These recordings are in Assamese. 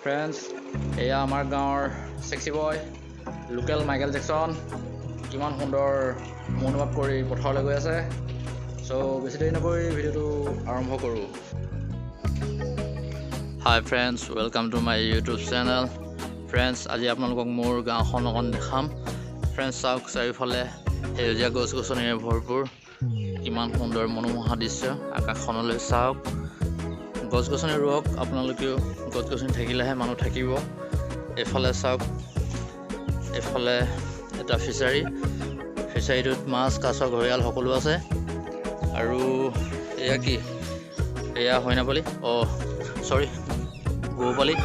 ফ্ৰেণ্ডছ, এয়া আমাৰ গাঁৱৰ sexy boy local Michael Jackson কিমান সুন্দৰ মনোভাৱ কৰি পথাৰলৈ গৈ আছে। সো বেছি দেৰি নকৰি ভিডিঅ'টো আৰম্ভ কৰোঁ। হাই friends, welcome to my YouTube channel. Friends, আজি আপোনালোকক মোৰ গাঁওখন অকণ দেখাম। ফ্ৰেণ্ডছ, চাওক চাৰিওফালে সেউজীয়া গছ গছনিৰে ভৰপূৰ, কিমান সুন্দৰ মনোমোহা দৃশ্য। আকাশখনলৈ চাওক, গছ গছনি ৰুৱক আপোনালোকেও, গছ গছনি থাকিলেহে মানুহ থাকিব। এইফালে চাওক, এইফালে এটা ফিচাৰীটোত মাছ কাছ ঘৰিয়াল সকলো আছে। আৰু এয়া কি, এয়া হয়না পোৱালি, চৰি গৰু পোৱালি।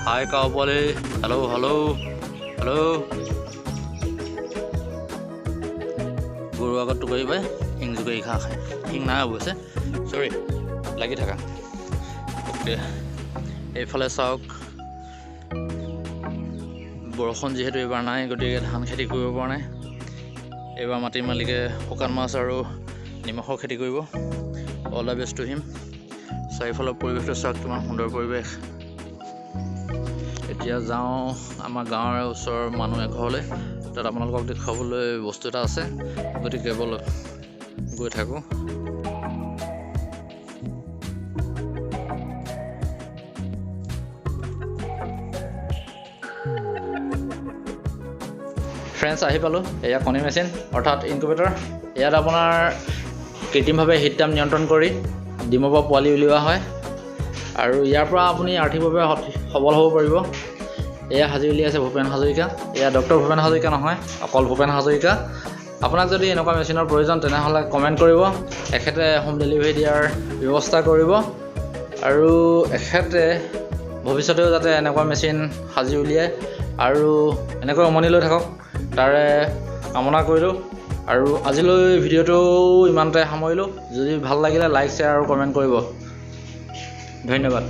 হাই কাউ পোৱালি, হেল্ল' হেল্ল' হেল্ল'। গৰু আগত টুকুৰি পাই শিং জুকুৰি ঘাঁহ খায়, শিং নাই অৱশ্যে, চৰি লাগি থাকা। অ'কে, এইফালে চাওক, বৰষুণ যিহেতু এইবাৰ নাই, গতিকে ধান খেতি কৰিব পৰা নাই। এইবাৰ মাটিৰ মালিকে শুকান মাছ আৰু নিমখৰ খেতি কৰিব। All the best to him. চাৰিওফালৰ পৰিৱেশটো চাওক, কিমান সুন্দৰ পৰিৱেশ। এতিয়া যাওঁ আমাৰ গাঁৱৰ ওচৰৰ মানুহ এঘৰলৈ, তাত আপোনালোকক দেখুৱাবলৈ বস্তু এটা আছে, গতিকে ব'লক গৈ থাকোঁ। ফ্ৰেণ্ডছ, আহি পালোঁ। এয়া কণী মেচিন অৰ্থাৎ ইনকুবেটৰ। ইয়াত আপোনাৰ কৃত্ৰিমভাৱে শীত তাপ নিয়ন্ত্ৰণ কৰি ডিমৰ পৰা পোৱালি উলিওৱা হয়, আৰু ইয়াৰ পৰা আপুনি আৰ্থিকভাৱে সবল হ'ব পাৰিব। এয়া সাজি উলিয়াইছে ভূপেন হাজৰিকা। এয়া ডক্টৰ ভূপেন হাজৰিকা নহয়, অকল ভূপেন হাজৰিকা। আপোনাক যদি এনেকুৱা মেচিনৰ প্ৰয়োজন তেনেহ'লে কমেণ্ট কৰিব, এখেতে হোম ডেলিভাৰী দিয়াৰ ব্যৱস্থা কৰিব। আৰু এখেতে ভৱিষ্যতেও যাতে এনেকুৱা মেচিন সাজি উলিয়ায় আৰু এনেকৈ উমনি লৈ থাকক, তাৰে কামনা কৰিলোঁ। আৰু আজিলৈ ভিডিঅ'টো ইমানতে সামৰিলোঁ। যদি ভাল লাগিলে লাইক, শ্বেয়াৰ আৰু কমেণ্ট কৰিব। ধন্যবাদ।